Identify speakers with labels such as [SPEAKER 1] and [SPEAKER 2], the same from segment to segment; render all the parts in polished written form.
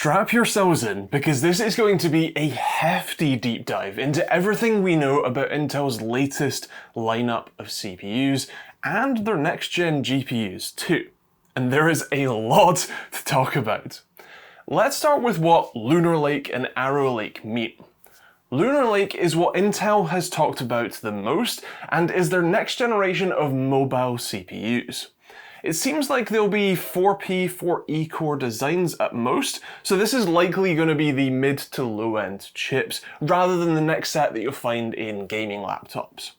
[SPEAKER 1] Strap yourselves in, because this is going to be a hefty deep dive into everything we know about Intel's latest lineup of CPUs and their next-gen GPUs too. And there is a lot to talk about. Let's start with what Lunar Lake and Arrow Lake mean. Lunar Lake is what Intel has talked about the most and is their next generation of mobile CPUs. It seems like there'll be 4P, 4E core designs at most, so this is likely going to be the mid to low end chips, rather than the next set that you'll find in gaming laptops.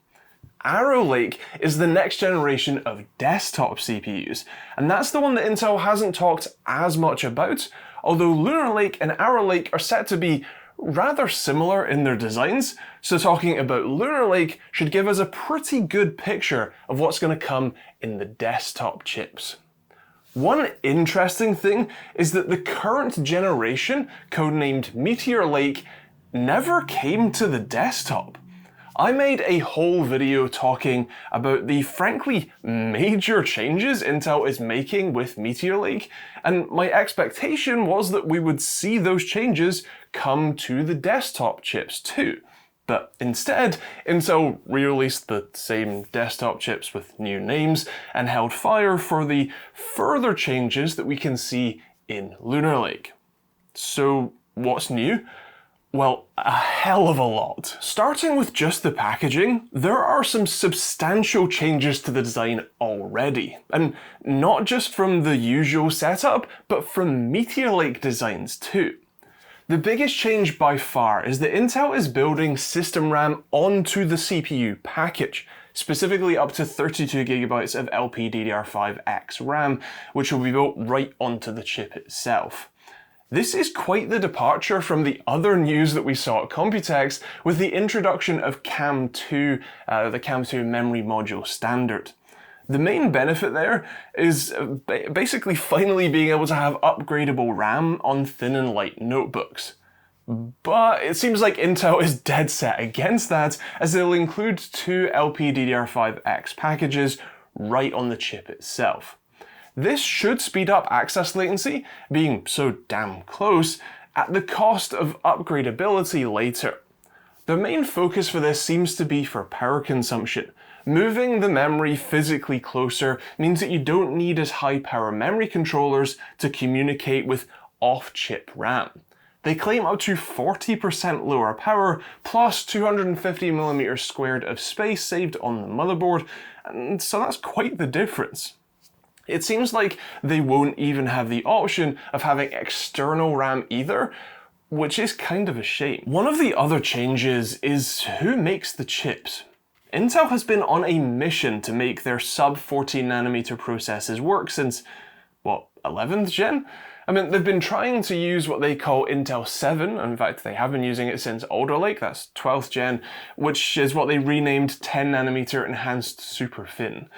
[SPEAKER 1] Arrow Lake is the next generation of desktop CPUs, and that's the one that Intel hasn't talked as much about, although Lunar Lake and Arrow Lake are set to be rather similar in their designs, so talking about Lunar Lake should give us a pretty good picture of what's going to come in the desktop chips. One interesting thing is that the current generation, codenamed Meteor Lake, never came to the desktop. I made a whole video talking about the frankly major changes Intel is making with Meteor Lake, and my expectation was that we would see those changes come to the desktop chips too. But instead, Intel re-released the same desktop chips with new names and held fire for the further changes that we can see in Lunar Lake. So what's new? Well, a hell of a lot. Starting with just the packaging, there are some substantial changes to the design already. And not just from the usual setup, but from Meteor Lake designs too. The biggest change by far is that Intel is building system RAM onto the CPU package, specifically up to 32GB of LPDDR5X RAM, which will be built right onto the chip itself. This is quite the departure from the other news that we saw at Computex with the introduction of CAM2, the CAM2 memory module standard. The main benefit there is basically finally being able to have upgradable RAM on thin and light notebooks. But it seems like Intel is dead set against that, as they'll include two LPDDR5X packages right on the chip itself. This should speed up access latency, being so damn close, at the cost of upgradability later. The main focus for this seems to be for power consumption. Moving the memory physically closer means that you don't need as high power memory controllers to communicate with off-chip RAM. They claim up to 40% lower power, plus 250mm² of space saved on the motherboard, and so that's quite the difference. It seems like they won't even have the option of having external RAM either, which is kind of a shame. One of the other changes is who makes the chips. Intel has been on a mission to make their sub 14nm processors work since, 11th gen? I mean, they've been trying to use what they call Intel 7, in fact they have been using it since Alder Lake, that's 12th gen, which is what they renamed 10nm enhanced super thin.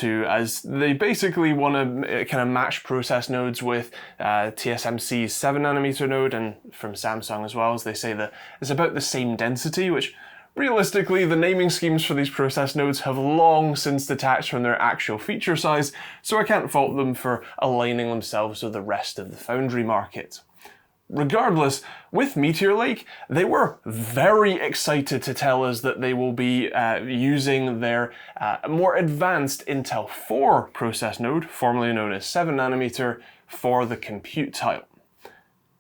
[SPEAKER 1] As they basically want to kind of match process nodes with TSMC's 7nm node, and from Samsung as well, as they say that it's about the same density, which realistically the naming schemes for these process nodes have long since detached from their actual feature size, so I can't fault them for aligning themselves with the rest of the foundry market. Regardless, with Meteor Lake, they were very excited to tell us that they will be using their more advanced Intel 4 process node, formerly known as 7nm, for the compute tile.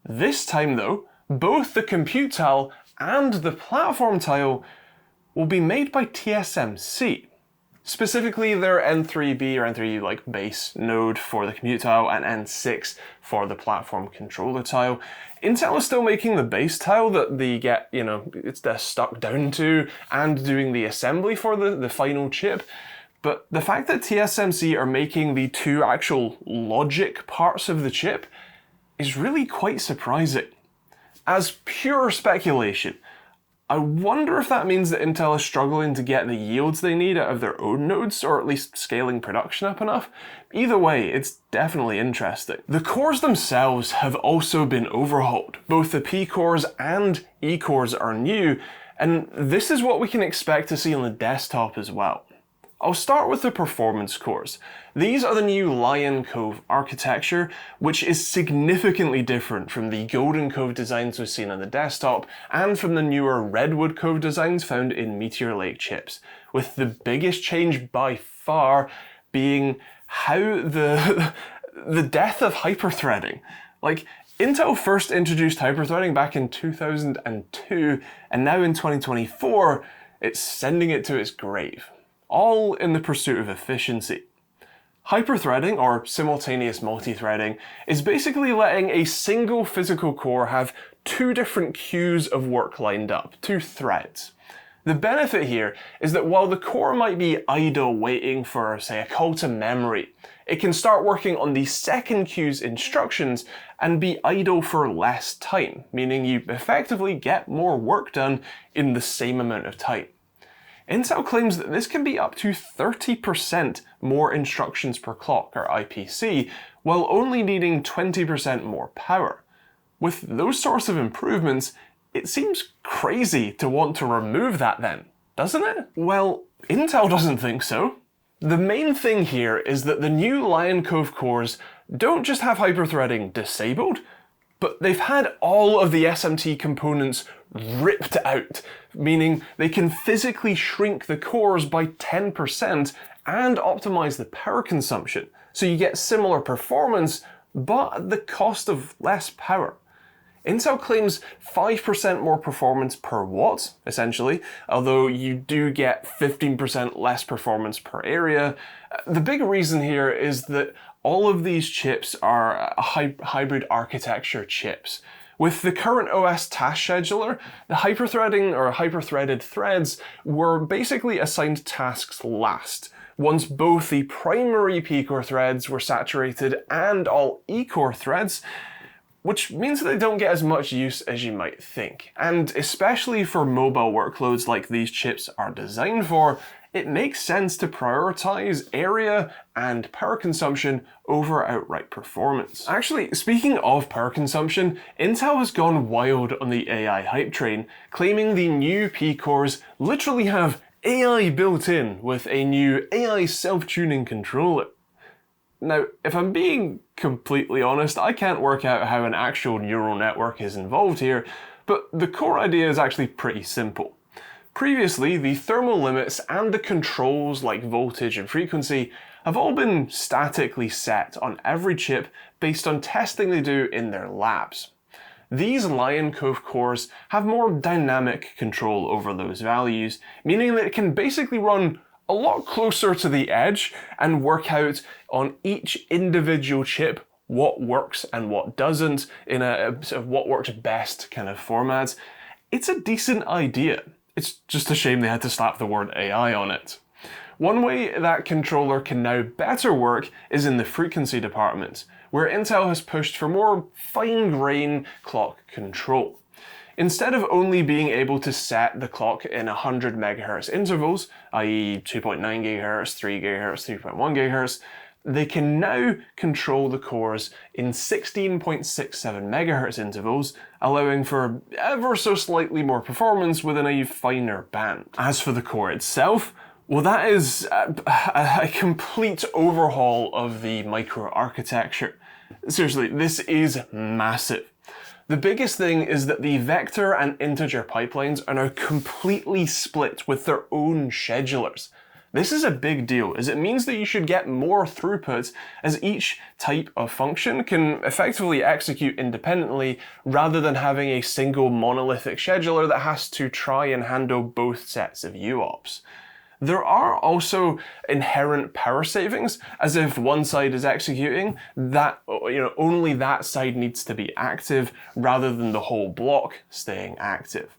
[SPEAKER 1] This time though, both the compute tile and the platform tile will be made by TSMC. Specifically their N3B or N3 base node for the compute tile and N6 for the platform controller tile. Intel is still making the base tile that they get, it's stuck down to, and doing the assembly for the final chip. But the fact that TSMC are making the two actual logic parts of the chip is really quite surprising. As pure speculation, I wonder if that means that Intel is struggling to get the yields they need out of their own nodes, or at least scaling production up enough. Either way, it's definitely interesting. The cores themselves have also been overhauled. Both the P cores and E cores are new, and this is what we can expect to see on the desktop as well. I'll start with the performance cores. These are the new Lion Cove architecture, which is significantly different from the Golden Cove designs we've seen on the desktop and from the newer Redwood Cove designs found in Meteor Lake chips, with the biggest change by far being how the death of hyperthreading. Like, Intel first introduced hyperthreading back in 2002, and now in 2024, it's sending it to its grave, all in the pursuit of efficiency. Hyperthreading, or simultaneous multithreading, is basically letting a single physical core have two different queues of work lined up, two threads. The benefit here is that while the core might be idle waiting for, say, a call to memory, it can start working on the second queue's instructions and be idle for less time, meaning you effectively get more work done in the same amount of time. Intel claims that this can be up to 30% more instructions per clock, or IPC, while only needing 20% more power. With those sorts of improvements, it seems crazy to want to remove that then, doesn't it? Well, Intel doesn't think so. The main thing here is that the new Lion Cove cores don't just have hyperthreading disabled, but they've had all of the SMT components ripped out, meaning they can physically shrink the cores by 10% and optimize the power consumption, so you get similar performance, but at the cost of less power. Intel claims 5% more performance per watt, essentially, although you do get 15% less performance per area. The big reason here is that all of these chips are hybrid architecture chips. With the current OS task scheduler, the hyperthreading or hyperthreaded threads were basically assigned tasks last, once both the primary P-core threads were saturated and all E-core threads, which means that they don't get as much use as you might think. And especially for mobile workloads like these chips are designed for, it makes sense to prioritize area and power consumption over outright performance. Actually, speaking of power consumption, Intel has gone wild on the AI hype train, claiming the new P-cores literally have AI built in with a new AI self-tuning controller. Now, if I'm being completely honest, I can't work out how an actual neural network is involved here, but the core idea is actually pretty simple. Previously, the thermal limits and the controls like voltage and frequency have all been statically set on every chip based on testing they do in their labs. These Lion Cove cores have more dynamic control over those values, meaning that it can basically run a lot closer to the edge and work out on each individual chip what works and what doesn't in a sort of what works best kind of format. It's a decent idea. It's just a shame they had to slap the word AI on it. One way that controller can now better work is in the frequency department, where Intel has pushed for more fine-grained clock control. Instead of only being able to set the clock in 100 MHz intervals, i.e. 2.9 GHz, 3 GHz, 3.1 GHz, they can now control the cores in 16.67 MHz intervals, allowing for ever so slightly more performance within a finer band. As for the core itself, well, that is a complete overhaul of the microarchitecture. Seriously, this is massive. The biggest thing is that the vector and integer pipelines are now completely split with their own schedulers. This is a big deal, as it means that you should get more throughput as each type of function can effectively execute independently rather than having a single monolithic scheduler that has to try and handle both sets of UOPs. There are also inherent power savings, as if one side is executing, that only that side needs to be active rather than the whole block staying active.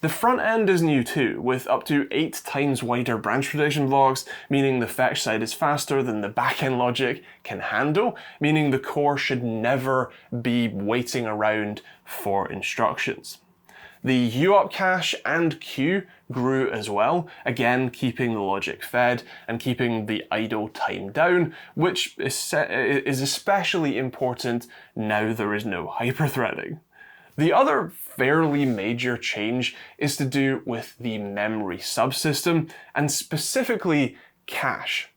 [SPEAKER 1] The front end is new too, with up to 8 times wider branch prediction blocks, meaning the fetch side is faster than the backend logic can handle, meaning the core should never be waiting around for instructions. The UOP cache and queue grew as well, again keeping the logic fed and keeping the idle time down, which is especially important now there is no hyperthreading. The other fairly major change is to do with the memory subsystem, and specifically cache.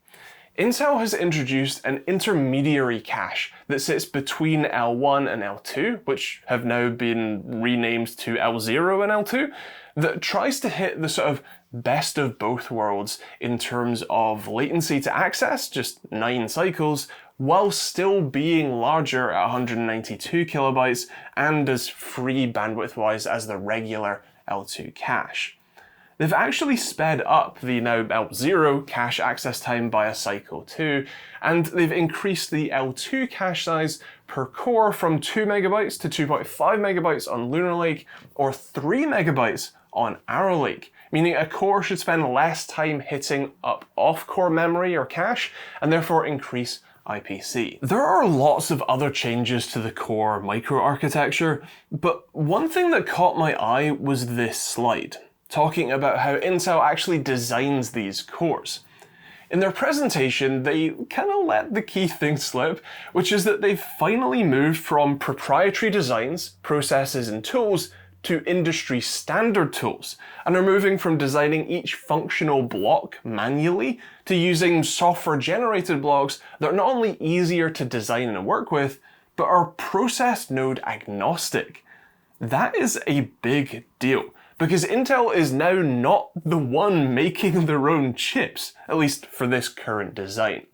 [SPEAKER 1] Intel has introduced an intermediary cache that sits between L1 and L2, which have now been renamed to L0 and L2, that tries to hit the sort of best of both worlds in terms of latency to access, just 9 cycles, while still being larger at 192 kilobytes and as free bandwidth-wise as the regular L2 cache. They've actually sped up the now L0 cache access time by a cycle too, and they've increased the L2 cache size per core from 2 megabytes to 2.5 megabytes on Lunar Lake, or 3 megabytes on Arrow Lake, meaning a core should spend less time hitting up off-core memory or cache, and therefore increase IPC. There are lots of other changes to the core microarchitecture, but one thing that caught my eye was this slide, talking about how Intel actually designs these cores. In their presentation, they kind of let the key thing slip, which is that they've finally moved from proprietary designs, processes, and tools to industry standard tools, and are moving from designing each functional block manually to using software-generated blocks that are not only easier to design and work with, but are process node agnostic. That is a big deal, because Intel is now not the one making their own chips, at least for this current design.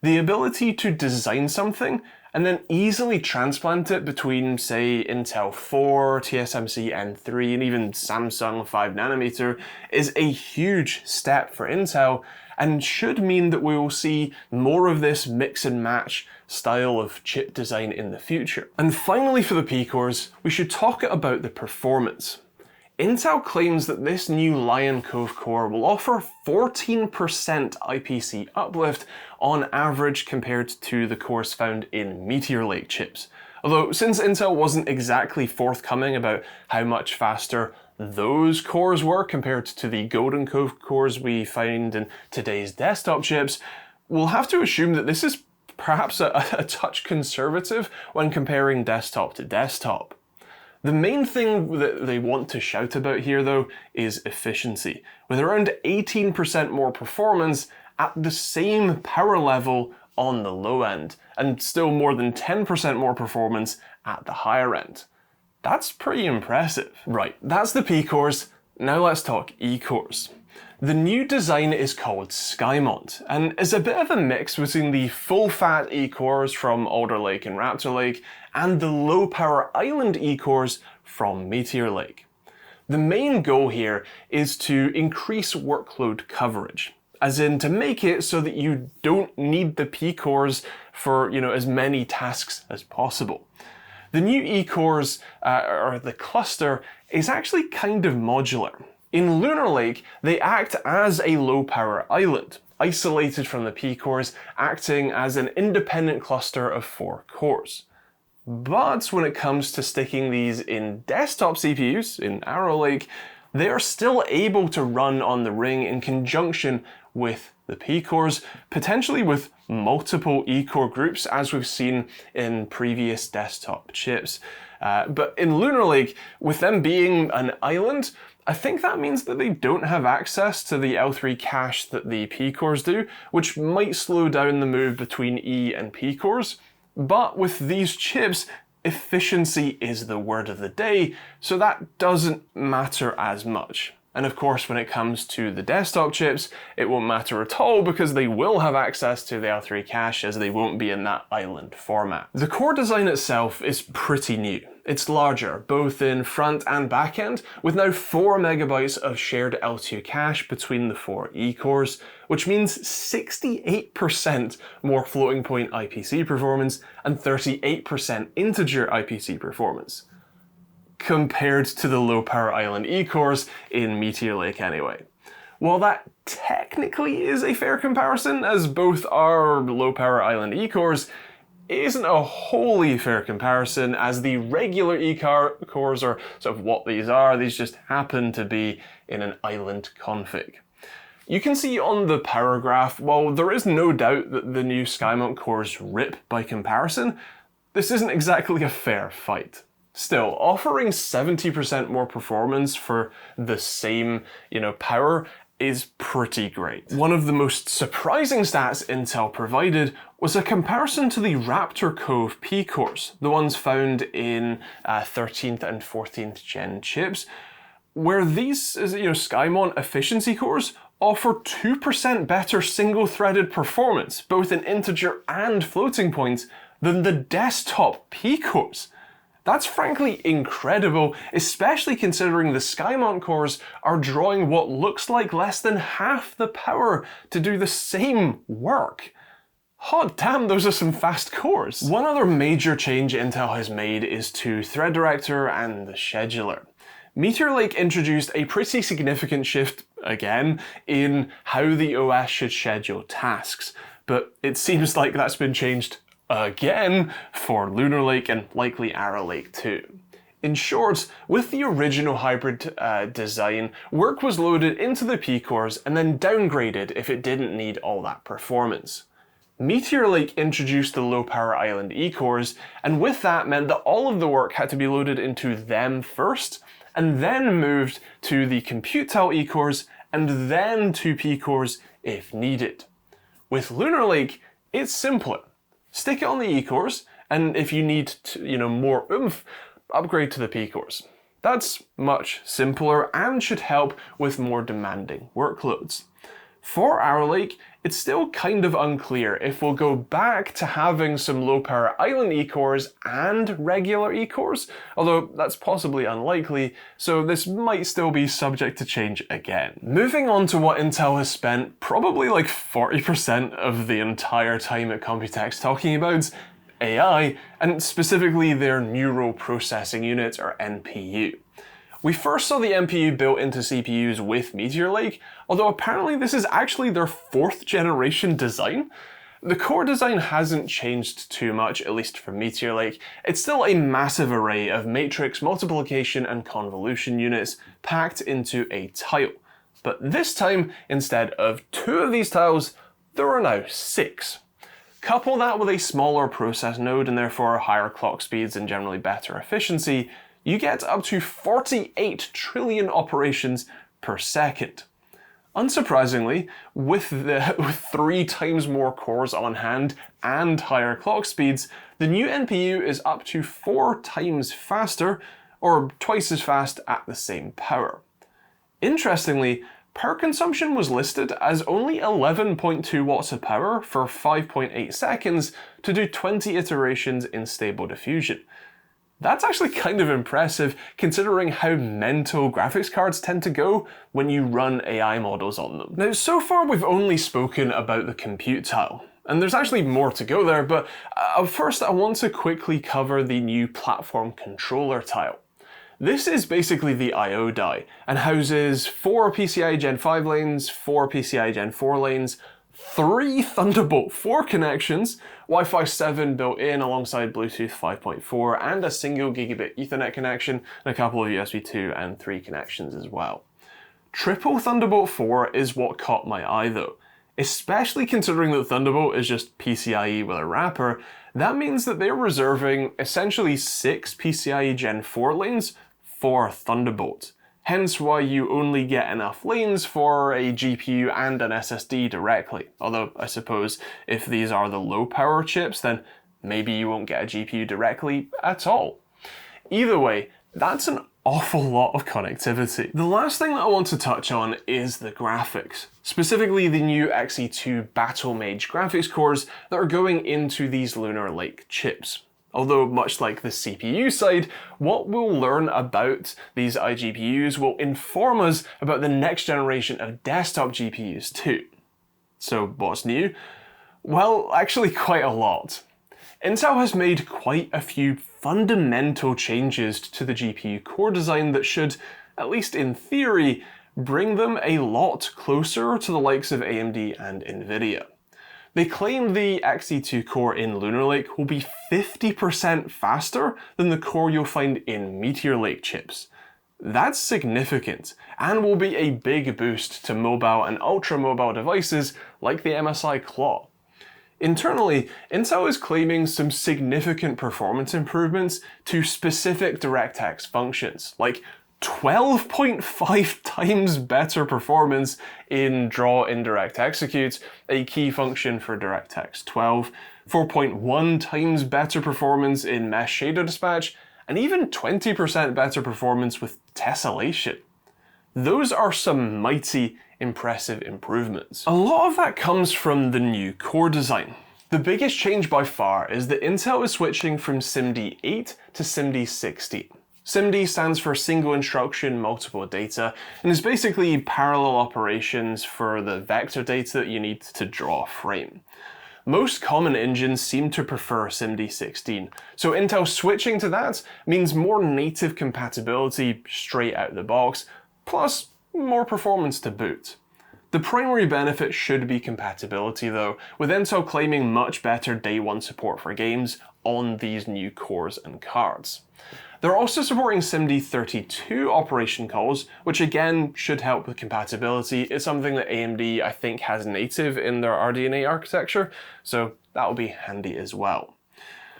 [SPEAKER 1] The ability to design something and then easily transplant it between, say, Intel 4, TSMC N3, and even Samsung 5nm is a huge step for Intel, and should mean that we will see more of this mix and match style of chip design in the future. And finally, for the P-cores, we should talk about the performance. Intel claims that this new Lion Cove core will offer 14% IPC uplift on average compared to the cores found in Meteor Lake chips. Although, since Intel wasn't exactly forthcoming about how much faster those cores were compared to the Golden Cove cores we find in today's desktop chips, we'll have to assume that this is perhaps a touch conservative when comparing desktop to desktop. The main thing that they want to shout about here, though, is efficiency, with around 18% more performance at the same power level on the low end, and still more than 10% more performance at the higher end. That's pretty impressive. Right, that's the P-cores, now let's talk E-cores. The new design is called Skymont, and is a bit of a mix between the full-fat E-cores from Alder Lake and Raptor Lake, and the low-power Island E-cores from Meteor Lake. The main goal here is to increase workload coverage, as in to make it so that you don't need the P-cores for, as many tasks as possible. The new E-cores, or the cluster, is actually kind of modular. In Lunar Lake, they act as a low-power island, isolated from the P-cores, acting as an independent cluster of 4 cores. But when it comes to sticking these in desktop CPUs, in Arrow Lake, they are still able to run on the ring in conjunction with the P-cores, potentially with multiple E-core groups, as we've seen in previous desktop chips. But in Lunar Lake, with them being an island, I think that means that they don't have access to the L3 cache that the P-cores do, which might slow down the move between E and P-cores. But with these chips, efficiency is the word of the day, so that doesn't matter as much. And of course, when it comes to the desktop chips, it won't matter at all because they will have access to the L3 cache, as they won't be in that island format. The core design itself is pretty new. It's larger, both in front and back end, with now 4 megabytes of shared L2 cache between the 4 E-cores, which means 68% more floating point IPC performance and 38% integer IPC performance, compared to the low-power Island E-cores in Meteor Lake anyway. While that technically is a fair comparison, as both are low-power Island E-cores, it isn't a wholly fair comparison, as the regular E-cores are sort of what these are. These just happen to be in an island config. You can see on the power graph, while there is no doubt that the new Skymont cores rip by comparison, this isn't exactly a fair fight. Still, offering 70% more performance for the same, power is pretty great. One of the most surprising stats Intel provided was a comparison to the Raptor Cove P-cores, the ones found in 13th and 14th gen chips, where these SkyMont efficiency cores offer 2% better single-threaded performance, both in integer and floating points, than the desktop P-cores. That's frankly incredible, especially considering the SkyMont cores are drawing what looks like less than half the power to do the same work. Hot damn, those are some fast cores. One other major change Intel has made is to Thread Director and the scheduler. Meteor Lake introduced a pretty significant shift, again, in how the OS should schedule tasks, but it seems like that's been changed again for Lunar Lake and likely Arrow Lake too. In short, with the original hybrid design, work was loaded into the P-cores and then downgraded if it didn't need all that performance. Meteor Lake introduced the low power island E-cores, and with that meant that all of the work had to be loaded into them first, and then moved to the compute tile E-cores, and then to P-cores if needed. With Lunar Lake, it's simpler. Stick it on the E-cores, and if you need more oomph, upgrade to the P-cores. That's much simpler and should help with more demanding workloads. For Arrow Lake, it's still kind of unclear if we'll go back to having some low power island E-cores and regular E-cores, although that's possibly unlikely, so this might still be subject to change again. Moving on to what Intel has spent probably like 40% of the entire time at Computex talking about, AI, and specifically their Neural Processing Unit, or NPU. We first saw the NPU built into CPUs with Meteor Lake, although apparently this is actually their 4th generation design. The core design hasn't changed too much, at least for Meteor Lake. It's still a massive array of matrix multiplication and convolution units packed into a tile. But this time, instead of 2 of these tiles, there are now 6. Couple that with a smaller process node and therefore higher clock speeds and generally better efficiency, you get up to 48 trillion operations per second. Unsurprisingly, with 3 times more cores on hand and higher clock speeds, the new NPU is up to 4 times faster, or twice as fast at the same power. Interestingly, power consumption was listed as only 11.2 watts of power for 5.8 seconds to do 20 iterations in Stable Diffusion. That's actually kind of impressive considering how mental graphics cards tend to go when you run AI models on them. Now, so far we've only spoken about the compute tile, and there's actually more to go there, but first I want to quickly cover the new platform controller tile. This is basically the I/O die and houses 4 PCIe Gen 5 lanes, 4 PCIe Gen 4 lanes, 3 Thunderbolt 4 connections, Wi-Fi 7 built in alongside Bluetooth 5.4, and a single gigabit Ethernet connection, and a couple of USB 2 and 3 connections as well. Triple Thunderbolt 4 is what caught my eye though. Especially considering that Thunderbolt is just PCIe with a wrapper, that means that they're reserving essentially 6 PCIe Gen 4 lanes for Thunderbolt. Hence why you only get enough lanes for a GPU and an SSD directly. Although I suppose if these are the low power chips, then maybe you won't get a GPU directly at all. Either way, that's an awful lot of connectivity. The last thing that I want to touch on is the graphics. Specifically the new Xe2 Battle Mage graphics cores that are going into these Lunar Lake chips. Although, much like the CPU side, what we'll learn about these iGPUs will inform us about the next generation of desktop GPUs too. So what's new? Well, actually quite a lot. Intel has made quite a few fundamental changes to the GPU core design that should, at least in theory, bring them a lot closer to the likes of AMD and Nvidia. They claim the Xe2 core in Lunar Lake will be 50% faster than the core you'll find in Meteor Lake chips. That's significant, and will be a big boost to mobile and ultra-mobile devices like the MSI Claw. Internally, Intel is claiming some significant performance improvements to specific DirectX functions, like 12.5 times better performance in draw indirect execute, a key function for DirectX 12, 4.1 times better performance in mesh shader dispatch, and even 20% better performance with tessellation. Those are some mighty impressive improvements. A lot of that comes from the new core design. The biggest change by far is that Intel is switching from SIMD 8 to SIMD 16. SIMD stands for single instruction multiple data and is basically parallel operations for the vector data that you need to draw a frame. Most common engines seem to prefer SIMD 16, so Intel switching to that means more native compatibility straight out the box, plus more performance to boot. The primary benefit should be compatibility though, with Intel claiming much better day one support for games on these new cores and cards. They're also supporting SIMD 32 operation calls, which again should help with compatibility. It's something that AMD I think has native in their RDNA architecture, so that'll be handy as well.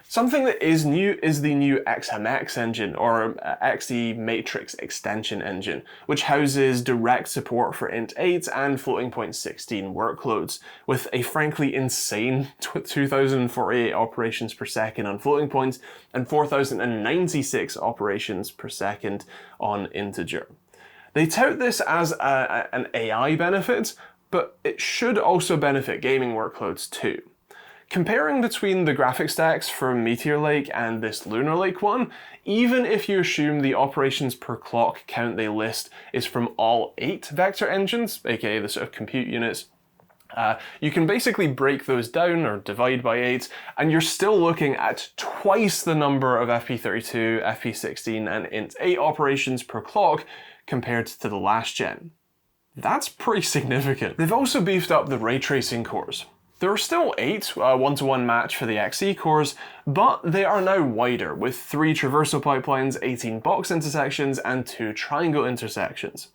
[SPEAKER 1] Something that is new is the new XMX engine, or XE Matrix Extension Engine, which houses direct support for int 8 and floating point 16 workloads, with a frankly insane 2048 operations per second on floating point and 4096 operations per second on integer. They tout this as an AI benefit, but it should also benefit gaming workloads too. Comparing between the graphics stacks from Meteor Lake and this Lunar Lake one, even if you assume the operations per clock count they list is from all 8 vector engines, aka the sort of compute units, you can basically break those down or divide by 8, and you're still looking at twice the number of FP32, FP16, and int8 operations per clock compared to the last gen. That's pretty significant. They've also beefed up the ray tracing cores. There are still 8 one-to-one match for the XE cores, but they are now wider, with 3 traversal pipelines, 18 box intersections, and 2 triangle intersections.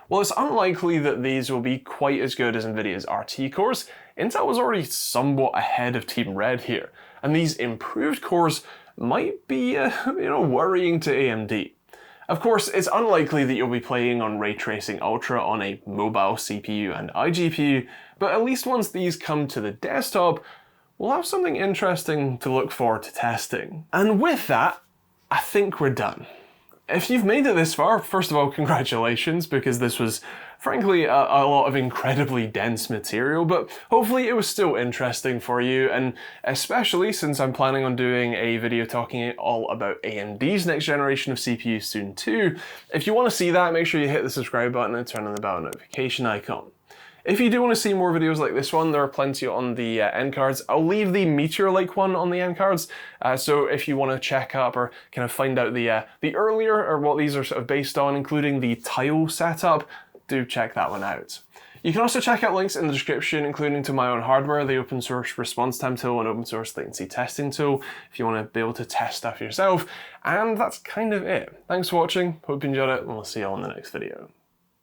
[SPEAKER 1] While it's unlikely that these will be quite as good as Nvidia's RT cores, Intel was already somewhat ahead of Team Red here, and these improved cores might be worrying to AMD. Of course, it's unlikely that you'll be playing on Ray Tracing Ultra on a mobile CPU and iGPU, but at least once these come to the desktop, we'll have something interesting to look forward to testing. And with that, I think we're done. If you've made it this far, first of all, congratulations, because this was frankly a lot of incredibly dense material, but hopefully it was still interesting for you, and especially since I'm planning on doing a video talking all about AMD's next generation of CPUs soon too. If you want to see that, make sure you hit the subscribe button and turn on the bell notification icon. If you do want to see more videos like this one, there are plenty on the end cards. I'll leave the Meteor Lake one on the end cards, so if you want to check up or kind of find out the earlier, or what these are sort of based on, including the tile setup, do check that one out. You can also check out links in the description, including to my own hardware, the open source response time tool and open source latency testing tool, if you want to be able to test stuff yourself. And that's kind of it. Thanks for watching, hope you enjoyed it, and we'll see you all in the next video.